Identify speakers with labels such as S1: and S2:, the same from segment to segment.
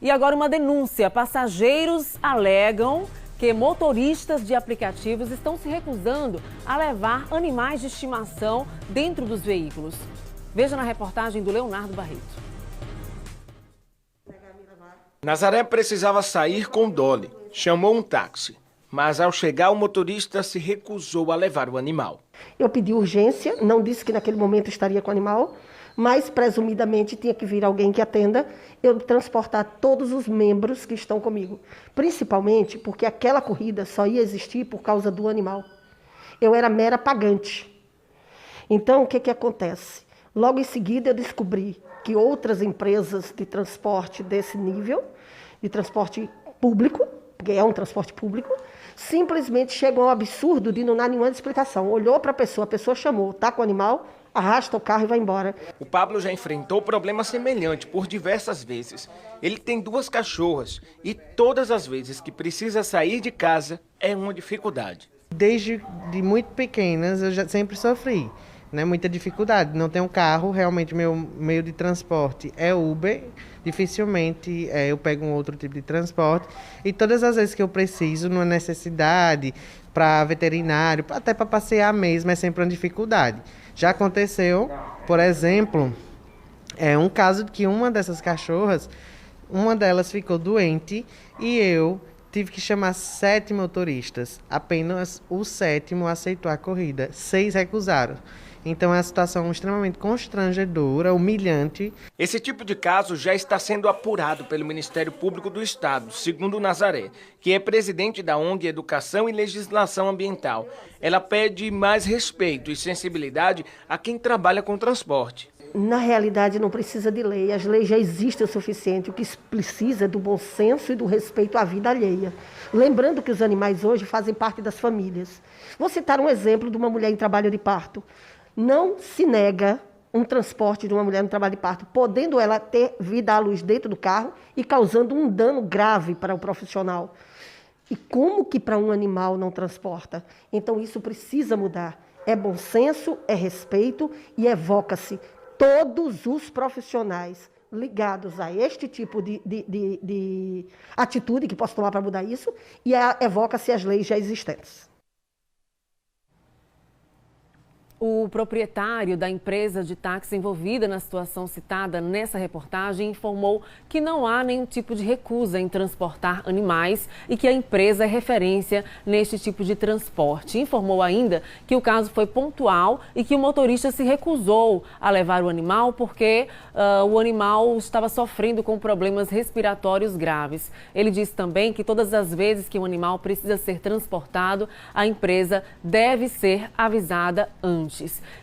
S1: E agora uma denúncia. Passageiros alegam que motoristas de aplicativos estão se recusando a levar animais de estimação dentro dos veículos. Veja na reportagem do Leonardo Barreto.
S2: Nazaré precisava sair com Dolly. Chamou um táxi. Mas ao chegar, o motorista se recusou a levar o animal.
S3: Eu pedi urgência, não disse que naquele momento estaria com o animal, mas presumidamente tinha que vir alguém que atenda, eu transportar todos os membros que estão comigo. Principalmente porque aquela corrida só ia existir por causa do animal. Eu era mera pagante. Então, o que acontece? Logo em seguida, eu descobri que outras empresas de transporte desse nível, de transporte público, porque é um transporte público, simplesmente chegam ao absurdo de não dar nenhuma explicação. Olhou para a pessoa chamou, está com o animal, arrasta o carro e vai embora.
S2: O Pablo já enfrentou problema semelhante por diversas vezes. Ele tem 2 cachorras e todas as vezes que precisa sair de casa é uma dificuldade.
S4: Desde muito pequenas eu já sempre sofri, né, muita dificuldade. Não tenho carro, realmente meu meio de transporte é Uber. Dificilmente eu pego um outro tipo de transporte. E todas as vezes que eu preciso, numa necessidade, para veterinário, até para passear mesmo, é sempre uma dificuldade. Já aconteceu, por exemplo, um caso de que uma dessas cachorras, uma delas ficou doente e eu tive que chamar 7 motoristas. Apenas o 7º aceitou a corrida, 6 recusaram. Então é uma situação extremamente constrangedora, humilhante.
S2: Esse tipo de caso já está sendo apurado pelo Ministério Público do Estado, segundo Nazaré, que é presidente da ONG Educação e Legislação Ambiental. Ela pede mais respeito e sensibilidade a quem trabalha com transporte.
S3: Na realidade, não precisa de lei. As leis já existem o suficiente. O que precisa é do bom senso e do respeito à vida alheia. Lembrando que os animais hoje fazem parte das famílias. Vou citar um exemplo de uma mulher em trabalho de parto. Não se nega um transporte de uma mulher no trabalho de parto, podendo ela ter vida à luz dentro do carro e causando um dano grave para o profissional. E como que para um animal não transporta? Então isso precisa mudar. É bom senso, é respeito e evoca-se todos os profissionais ligados a este tipo de atitude que posso tomar para mudar isso e evoca-se as leis já existentes.
S1: O proprietário da empresa de táxi envolvida na situação citada nessa reportagem informou que não há nenhum tipo de recusa em transportar animais e que a empresa é referência neste tipo de transporte. Informou ainda que o caso foi pontual e que o motorista se recusou a levar o animal porque o animal estava sofrendo com problemas respiratórios graves. Ele disse também que todas as vezes que o animal precisa ser transportado, a empresa deve ser avisada antes.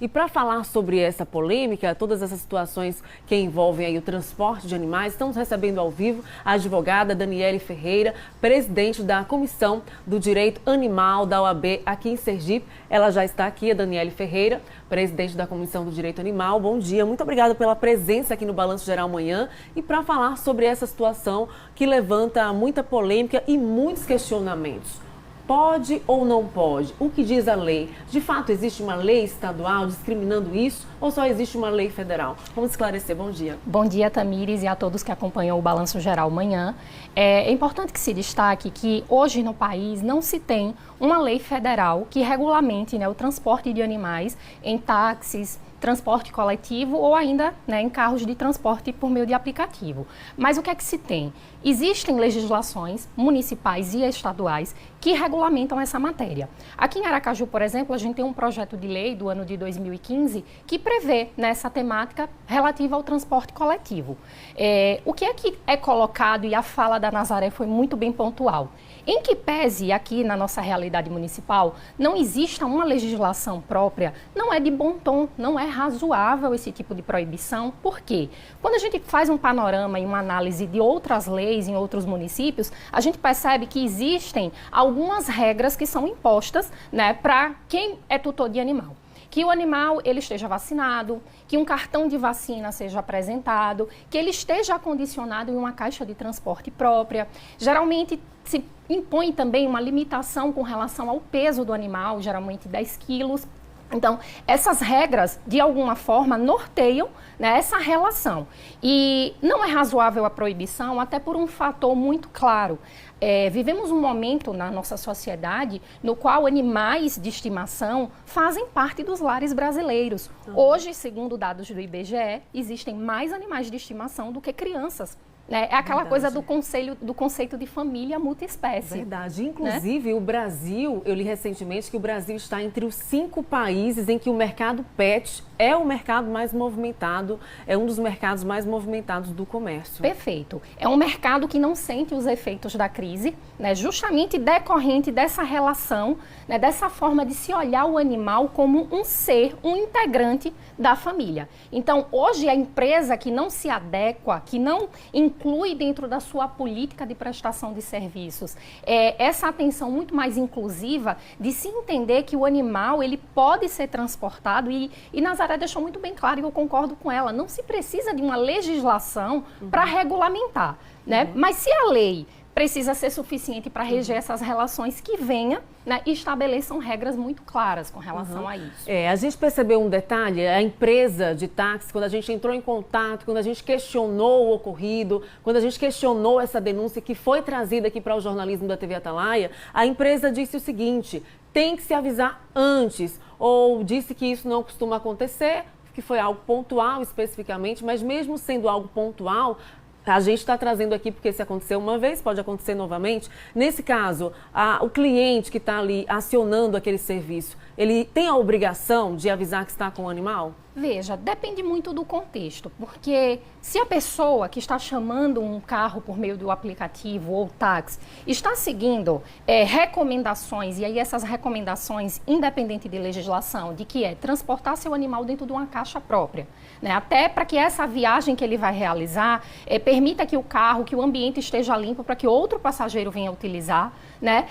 S1: E para falar sobre essa polêmica, todas essas situações que envolvem aí o transporte de animais, estamos recebendo ao vivo a advogada Daniele Ferreira, presidente da Comissão do Direito Animal da OAB aqui em Sergipe. Ela já está aqui, a Daniele Ferreira, presidente da Comissão do Direito Animal. Bom dia, muito obrigada pela presença aqui no Balanço Geral Manhã e para falar sobre essa situação que levanta muita polêmica e muitos questionamentos. Pode ou não pode? O que diz a lei? De fato, existe uma lei estadual discriminando isso ou só existe uma lei federal? Vamos esclarecer. Bom dia.
S5: Bom dia, Tamires, e a todos que acompanham o Balanço Geral Manhã. É importante que se destaque que hoje no país não se tem uma lei federal que regulamente, né, o transporte de animais em táxis, transporte coletivo ou ainda, né, em carros de transporte por meio de aplicativo. Mas o que é que se tem? Existem legislações municipais e estaduais que regulamentam essa matéria. Aqui em Aracaju, por exemplo, a gente tem um projeto de lei do ano de 2015 que prevê nessa temática relativa ao transporte coletivo. O que é colocado, e a fala da Nazaré foi muito bem pontual, em que pese aqui na nossa realidade municipal não exista uma legislação própria, não é de bom tom, não é razoável esse tipo de proibição. Por quê? Quando a gente faz um panorama e uma análise de outras leis em outros municípios, a gente percebe que existem algumas regras que são impostas, né, para quem é tutor de animal. Que o animal ele esteja vacinado, que um cartão de vacina seja apresentado, que ele esteja acondicionado em uma caixa de transporte própria. Geralmente se impõe também uma limitação com relação ao peso do animal, geralmente 10 quilos. Então, essas regras, de alguma forma, norteiam, né, essa relação. E não é razoável a proibição, até por um fator muito claro. Vivemos um momento na nossa sociedade no qual animais de estimação fazem parte dos lares brasileiros. Hoje, segundo dados do IBGE, existem mais animais de estimação do que crianças. É aquela coisa do conceito de família multiespécie.
S1: Verdade. Inclusive, né? O Brasil, eu li recentemente que o Brasil está entre os 5 países em que o mercado pet é o mercado mais movimentado, é um dos mercados mais movimentados do comércio.
S5: Perfeito. É um mercado que não sente os efeitos da crise, né, justamente decorrente dessa relação, né, dessa forma de se olhar o animal como um ser, um integrante da família. Então, hoje, a empresa que não se adequa, que não inclui dentro da sua política de prestação de serviços essa atenção muito mais inclusiva de se entender que o animal ele pode ser transportado e Nazaré deixou muito bem claro, e eu concordo com ela, não se precisa de uma legislação para regulamentar, né? Mas se a lei precisa ser suficiente para reger essas relações, que venha, né, e estabeleçam regras muito claras com relação a isso.
S1: A gente percebeu um detalhe, a empresa de táxi, quando a gente entrou em contato, quando a gente questionou o ocorrido, quando a gente questionou essa denúncia que foi trazida aqui para o jornalismo da TV Atalaia, a empresa disse o seguinte: tem que se avisar antes, ou disse que isso não costuma acontecer, que foi algo pontual especificamente, mas mesmo sendo algo pontual, a gente está trazendo aqui porque se aconteceu uma vez, pode acontecer novamente. Nesse caso, o cliente que está ali acionando aquele serviço, ele tem a obrigação de avisar que está com o animal?
S5: Veja, depende muito do contexto, porque se a pessoa que está chamando um carro por meio do aplicativo ou táxi está seguindo recomendações, e aí essas recomendações, independente de legislação, de que transportar seu animal dentro de uma caixa própria, né? Até para que essa viagem que ele vai realizar permita que o carro, que o ambiente esteja limpo para que outro passageiro venha utilizar, né?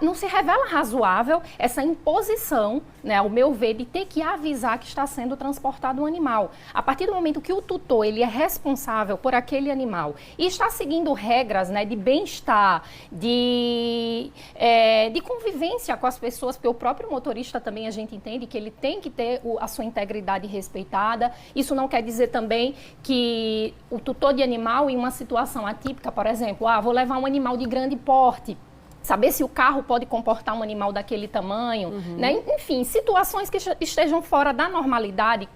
S5: Não se revela razoável essa imposição, né, ao meu ver, de ter que avisar que está sendo transportado um animal. A partir do momento que o tutor ele é responsável por aquele animal e está seguindo regras, né, de bem-estar, de convivência com as pessoas, porque o próprio motorista também a gente entende que ele tem que ter a sua integridade respeitada. Isso não quer dizer também que o tutor de animal em uma situação atípica, por exemplo, vou levar um animal de grande porte, saber se o carro pode comportar um animal daquele tamanho, né? Enfim, situações que estejam fora da normalidade,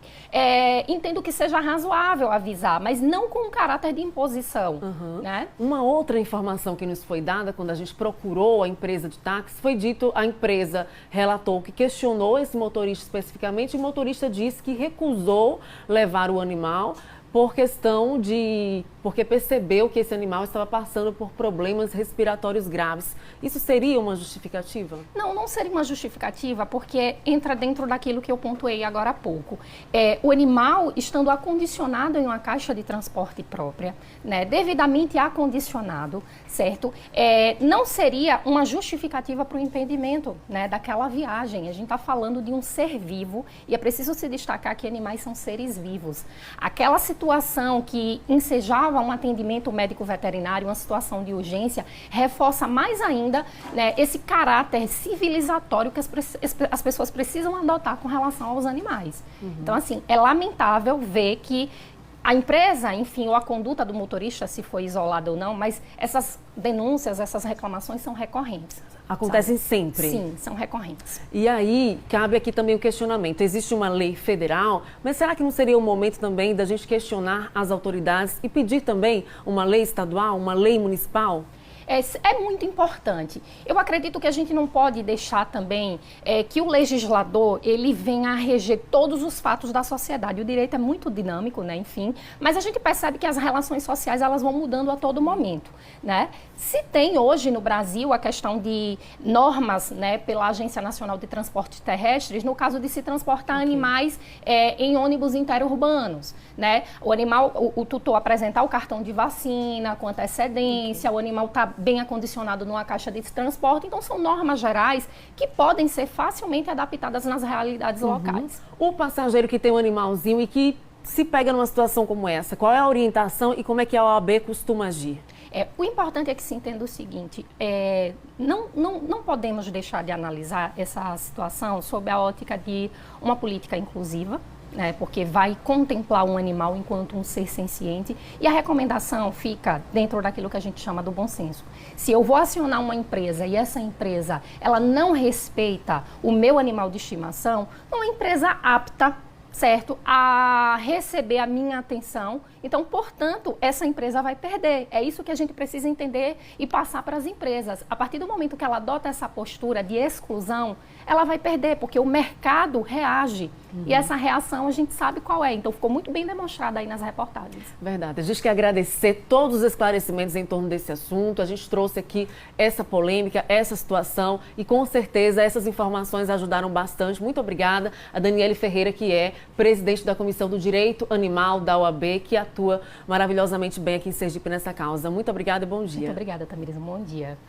S5: entendo que seja razoável avisar, mas não com um caráter de imposição, né?
S1: Uma outra informação que nos foi dada quando a gente procurou a empresa de táxi, foi dito, a empresa relatou que questionou esse motorista especificamente, e o motorista disse que recusou levar o animal porque percebeu que esse animal estava passando por problemas respiratórios graves. Isso seria uma justificativa?
S5: Não seria uma justificativa, porque entra dentro daquilo que eu pontuei agora há pouco. O animal, estando acondicionado em uma caixa de transporte própria, né, devidamente acondicionado, certo? Não seria uma justificativa para o impedimento, né, daquela viagem. A gente está falando de um ser vivo e é preciso se destacar que animais são seres vivos. Aquela situação que ensejava um atendimento médico veterinário, uma situação de urgência, reforça mais ainda, né, esse caráter civilizatório que as pessoas precisam adotar com relação aos animais. Então, assim, é lamentável ver que a empresa, enfim, ou a conduta do motorista, se foi isolada ou não, mas essas denúncias, essas reclamações são recorrentes.
S1: Acontecem sempre?
S5: Sim, são recorrentes.
S1: E aí, cabe aqui também o questionamento. Existe uma lei federal, mas será que não seria o momento também da gente questionar as autoridades e pedir também uma lei estadual, uma lei municipal?
S5: É muito importante. Eu acredito que a gente não pode deixar também que o legislador ele venha a reger todos os fatos da sociedade. O direito é muito dinâmico, né? Enfim, mas a gente percebe que as relações sociais elas vão mudando a todo momento, né? Se tem hoje no Brasil a questão de normas, né, pela Agência Nacional de Transportes Terrestres, no caso de se transportar animais em ônibus interurbanos, né? O animal, o tutor apresentar o cartão de vacina com antecedência, o animal está bem acondicionado numa caixa de transporte, então são normas gerais que podem ser facilmente adaptadas nas realidades locais.
S1: O passageiro que tem um animalzinho e que se pega numa situação como essa, qual é a orientação e como é que a OAB costuma agir?
S5: O importante é que se entenda o seguinte, não podemos deixar de analisar essa situação sob a ótica de uma política inclusiva, porque vai contemplar um animal enquanto um ser senciente, e a recomendação fica dentro daquilo que a gente chama do bom senso. Se eu vou acionar uma empresa e essa empresa ela não respeita o meu animal de estimação, não é uma empresa apta, certo, a receber a minha atenção, então, portanto, essa empresa vai perder. É isso que a gente precisa entender e passar para as empresas. A partir do momento que ela adota essa postura de exclusão, ela vai perder, porque o mercado reage. E essa reação a gente sabe qual é. Então, ficou muito bem demonstrada aí nas reportagens.
S1: Verdade. A gente quer agradecer todos os esclarecimentos em torno desse assunto. A gente trouxe aqui essa polêmica, essa situação e, com certeza, essas informações ajudaram bastante. Muito obrigada a Daniele Ferreira, que é presidente da Comissão do Direito Animal da OAB, que atua maravilhosamente bem aqui em Sergipe nessa causa. Muito obrigada e bom dia.
S5: Muito obrigada, Tamires. Um bom dia.